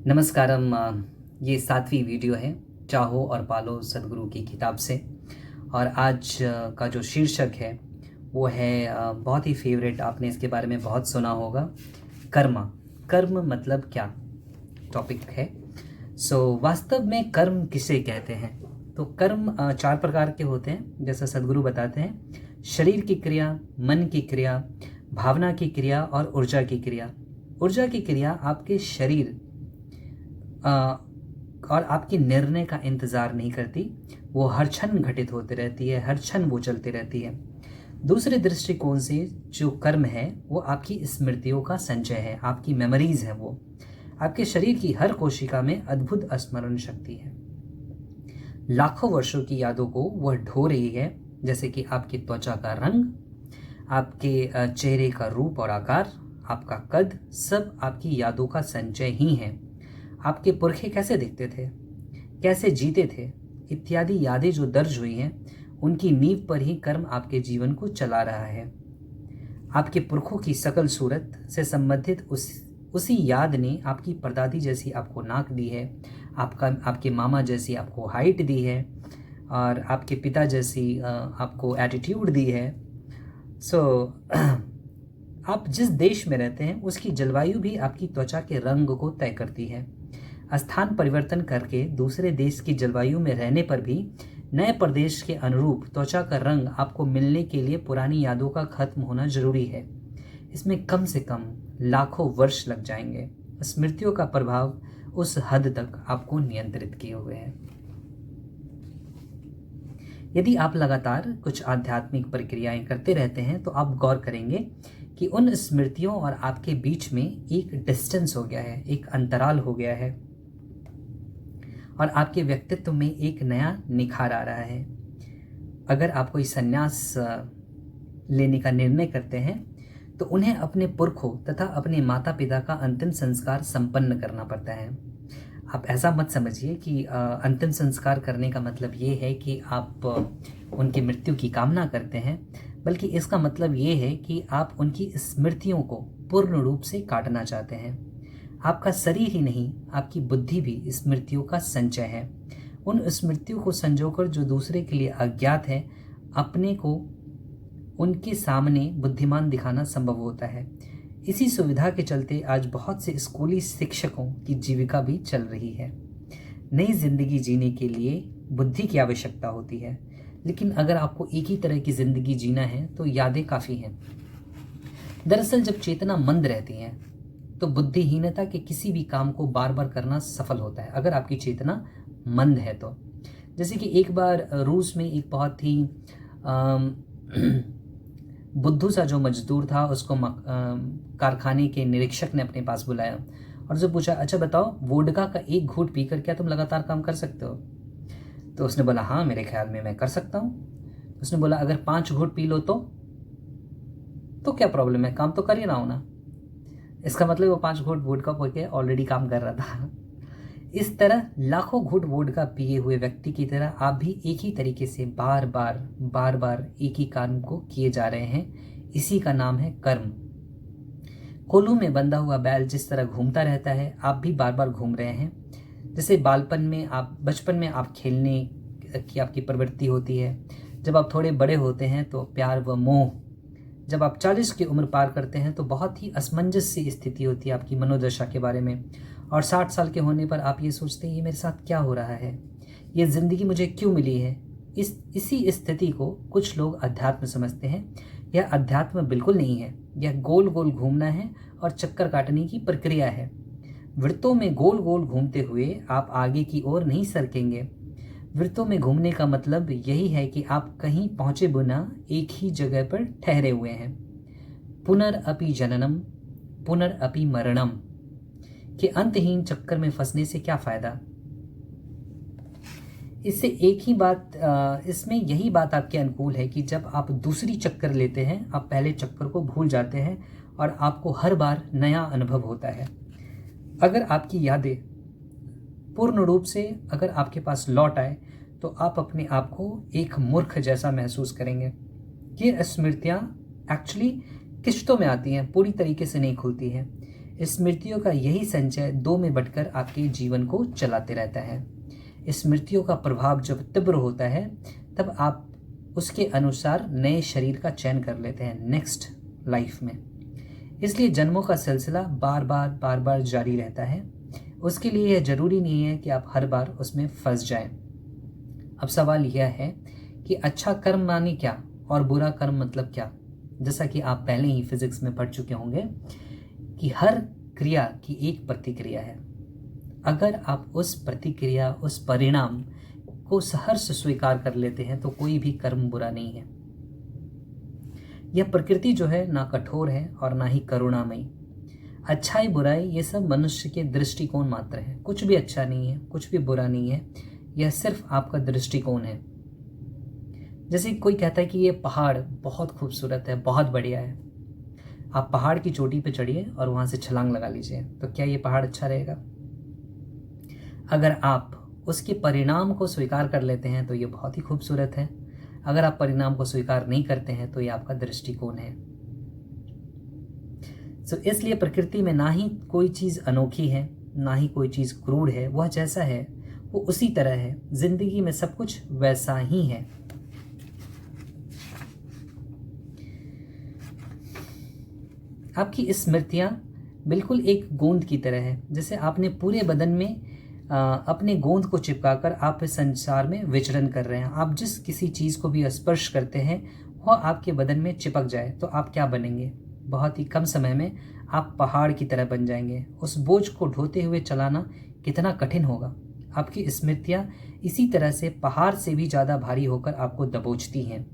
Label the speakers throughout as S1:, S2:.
S1: नमस्कारम। ये 7वीं वीडियो है चाहो और पालो सद्गुरु की किताब से। और आज का जो शीर्षक है वो है बहुत ही फेवरेट, आपने इसके बारे में बहुत सुना होगा, कर्म। कर्म मतलब क्या टॉपिक है। वास्तव में कर्म किसे कहते हैं? तो कर्म 4 प्रकार के होते हैं, जैसा सद्गुरु बताते हैं। शरीर की क्रिया, मन की क्रिया, भावना की क्रिया और ऊर्जा की क्रिया। ऊर्जा की क्रिया आपके शरीर और आपकी निर्णय का इंतज़ार नहीं करती, वो हर क्षण घटित होती रहती है, हर क्षण वो चलती रहती है। दूसरे दृष्टिकोण से जो कर्म है वो आपकी स्मृतियों का संचय है, आपकी मेमोरीज है। वो आपके शरीर की हर कोशिका में अद्भुत स्मरण शक्ति है। लाखों वर्षों की यादों को वह ढो रही है, जैसे कि आपकी त्वचा का रंग, आपके चेहरे का रूप और आकार, आपका कद, सब आपकी यादों का संचय ही है। आपके पुरखे कैसे दिखते थे, कैसे जीते थे, इत्यादि यादें जो दर्ज हुई हैं, उनकी नींव पर ही कर्म आपके जीवन को चला रहा है। आपके पुरखों की सकल सूरत से संबंधित उसी याद ने आपकी परदादी जैसी आपको नाक दी है, आपके मामा जैसी आपको हाइट दी है, और आपके पिता जैसी आपको एटीट्यूड दी है। आप जिस देश में रहते हैं उसकी जलवायु भी आपकी त्वचा के रंग को तय करती है। स्थान परिवर्तन करके दूसरे देश की जलवायु में रहने पर भी नए प्रदेश के अनुरूप त्वचा का रंग आपको मिलने के लिए पुरानी यादों का खत्म होना जरूरी है। इसमें कम से कम लाखों वर्ष लग जाएंगे। स्मृतियों का प्रभाव उस हद तक आपको नियंत्रित किए हुए है। यदि आप लगातार कुछ आध्यात्मिक प्रक्रियाएं करते रहते हैं तो आप गौर करेंगे कि उन स्मृतियों और आपके बीच में एक डिस्टेंस हो गया है, एक अंतराल हो गया है, और आपके व्यक्तित्व में एक नया निखार आ रहा है। अगर आप कोई संन्यास लेने का निर्णय करते हैं तो उन्हें अपने पुरखों तथा अपने माता पिता का अंतिम संस्कार संपन्न करना पड़ता है। आप ऐसा मत समझिए कि अंतिम संस्कार करने का मतलब ये है कि आप उनकी मृत्यु की कामना करते हैं, बल्कि इसका मतलब ये है कि आप उनकी स्मृतियों को पूर्ण रूप से काटना चाहते हैं। आपका शरीर ही नहीं, आपकी बुद्धि भी स्मृतियों का संचय है। उन स्मृतियों को संजोकर जो दूसरे के लिए अज्ञात है, अपने को उनके सामने बुद्धिमान दिखाना संभव होता है। इसी सुविधा के चलते आज बहुत से स्कूली शिक्षकों की जीविका भी चल रही है। नई जिंदगी जीने के लिए बुद्धि की आवश्यकता होती है, लेकिन अगर आपको एक ही तरह की जिंदगी जीना है तो यादें काफ़ी हैं। दरअसल जब चेतना मंद रहती है तो बुद्धिहीनता के किसी भी काम को बार बार करना सफल होता है, अगर आपकी चेतना मंद है तो। जैसे कि एक बार रूस में एक बहुत ही बुद्धू सा जो मजदूर था, उसको कारखाने के निरीक्षक ने अपने पास बुलाया और जो पूछा, अच्छा बताओ, वोडका का एक घूंट पीकर क्या तुम लगातार काम कर सकते हो? तो उसने बोला, हाँ मेरे ख्याल में मैं कर सकता हूँ। उसने बोला, अगर 5 घूंट पी लो तो क्या प्रॉब्लम है, काम तो कर ही रहा हूँ ना। इसका मतलब वो 5 घूंट वोडका पी के ऑलरेडी काम कर रहा था। इस तरह लाखों घूंट वोडका पिए हुए व्यक्ति की तरह आप भी एक ही तरीके से बार बार एक ही काम को किए जा रहे हैं। इसी का नाम है कर्म। कोल्हू में बंधा हुआ बैल जिस तरह घूमता रहता है, आप भी बार बार घूम रहे हैं। जैसे बचपन में आप खेलने की आपकी प्रवृत्ति होती है। जब आप थोड़े बड़े होते हैं तो प्यार व मोह। जब आप 40 की उम्र पार करते हैं तो बहुत ही असमंजस सी स्थिति होती है आपकी मनोदशा के बारे में। और 60 साल के होने पर आप ये सोचते हैं, ये मेरे साथ क्या हो रहा है, ये ज़िंदगी मुझे क्यों मिली है। इसी स्थिति को कुछ लोग अध्यात्म समझते हैं। यह अध्यात्म बिल्कुल नहीं है, यह गोल गोल घूमना है और चक्कर काटने की प्रक्रिया है। वृत्तों में गोल गोल घूमते हुए आप आगे की ओर नहीं सरकेंगे। वृत्तों में घूमने का मतलब यही है कि आप कहीं पहुंचे बिना एक ही जगह पर ठहरे हुए हैं। पुनरअपि जननम पुनरअपि मरणम के अंतहीन चक्कर में फंसने से क्या फायदा। इसमें यही बात आपके अनुकूल है कि जब आप दूसरी चक्कर लेते हैं, आप पहले चक्कर को भूल जाते हैं और आपको हर बार नया अनुभव होता है। अगर आपकी यादें पूर्ण रूप से अगर आपके पास लौट आए तो आप अपने आप को एक मूर्ख जैसा महसूस करेंगे। ये स्मृतियाँ एक्चुअली किश्तों में आती हैं, पूरी तरीके से नहीं खुलती हैं। स्मृतियों का यही संचय दो में बंटकर आपके जीवन को चलाते रहता है। स्मृतियों का प्रभाव जब तीव्र होता है तब आप उसके अनुसार नए शरीर का चयन कर लेते हैं नेक्स्ट लाइफ में। इसलिए जन्मों का सिलसिला बार बार जारी रहता है। उसके लिए यह जरूरी नहीं है कि आप हर बार उसमें फंस जाएं। अब सवाल यह है कि अच्छा कर्म माने क्या और बुरा कर्म मतलब क्या। जैसा कि आप पहले ही फिजिक्स में पढ़ चुके होंगे कि हर क्रिया की एक प्रतिक्रिया है। अगर आप उस प्रतिक्रिया, उस परिणाम को सहर्ष स्वीकार कर लेते हैं तो कोई भी कर्म बुरा नहीं है। यह प्रकृति जो है ना कठोर है और ना ही करुणामयी। अच्छाई बुराई ये सब मनुष्य के दृष्टिकोण मात्र है। कुछ भी अच्छा नहीं है, कुछ भी बुरा नहीं है, यह सिर्फ आपका दृष्टिकोण है। जैसे कोई कहता है कि ये पहाड़ बहुत खूबसूरत है, बहुत बढ़िया है। आप पहाड़ की चोटी पे चढ़िए और वहाँ से छलांग लगा लीजिए, तो क्या ये पहाड़ अच्छा रहेगा? अगर आप उसके परिणाम को स्वीकार कर लेते हैं तो ये बहुत ही खूबसूरत है। अगर आप परिणाम को स्वीकार नहीं करते हैं तो ये आपका दृष्टिकोण है। इसलिए प्रकृति में ना ही कोई चीज़ अनोखी है, ना ही कोई चीज़ क्रूर है। वह जैसा है वो उसी तरह है। जिंदगी में सब कुछ वैसा ही है। आपकी स्मृतियाँ बिल्कुल एक गोंद की तरह है। जैसे आपने पूरे बदन में अपने गोंद को चिपकाकर आप इस संसार में विचरण कर रहे हैं। आप जिस किसी चीज़ को भी स्पर्श करते हैं वह आपके बदन में चिपक जाए तो आप क्या बनेंगे? बहुत ही कम समय में आप पहाड़ की तरह बन जाएंगे। उस बोझ को ढोते हुए चलाना कितना कठिन होगा। आपकी स्मृतियाँ इसी तरह से पहाड़ से भी ज़्यादा भारी होकर आपको दबोचती हैं।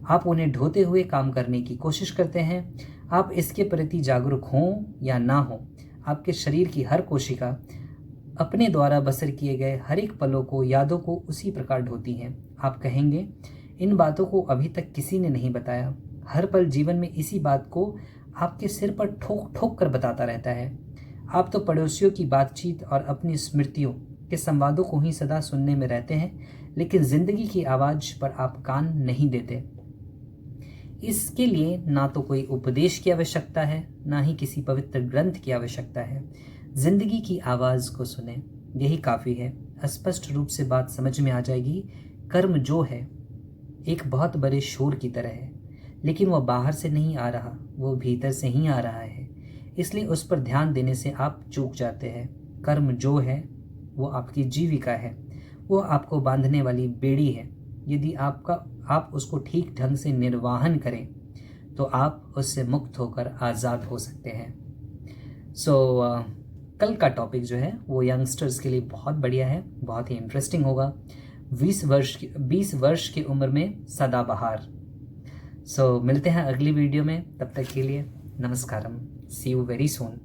S1: आप उन्हें ढोते हुए काम करने की कोशिश करते हैं। आप इसके प्रति जागरूक हों या ना हो, आपके शरीर की हर कोशिका अपने द्वारा बसर किए गए हर एक पलों को, यादों को उसी प्रकार ढोती हैं। आप कहेंगे इन बातों को अभी तक किसी ने नहीं बताया। हर पल जीवन में इसी बात को आपके सिर पर ठोक ठोक कर बताता रहता है। आप तो पड़ोसियों की बातचीत और अपनी स्मृतियों के संवादों को ही सदा सुनने में रहते हैं, लेकिन जिंदगी की आवाज़ पर आप कान नहीं देते। इसके लिए ना तो कोई उपदेश की आवश्यकता है, ना ही किसी पवित्र ग्रंथ की आवश्यकता है। जिंदगी की आवाज़ को सुने, यही काफ़ी है। स्पष्ट रूप से बात समझ में आ जाएगी। कर्म जो है एक बहुत बड़े शोर की तरह है, लेकिन वह बाहर से नहीं आ रहा, वो भीतर से ही आ रहा है। इसलिए उस पर ध्यान देने से आप चूक जाते हैं। कर्म जो है वो आपकी जीविका है, वो आपको बांधने वाली बेड़ी है। यदि आप उसको ठीक ढंग से निर्वाहन करें तो आप उससे मुक्त होकर आज़ाद हो सकते हैं। कल का टॉपिक जो है वो यंगस्टर्स के लिए बहुत बढ़िया है, बहुत ही इंटरेस्टिंग होगा। 20 वर्ष की उम्र में सदाबहार। मिलते हैं अगली वीडियो में। तब तक के लिए नमस्कारम। सी यू वेरी सून।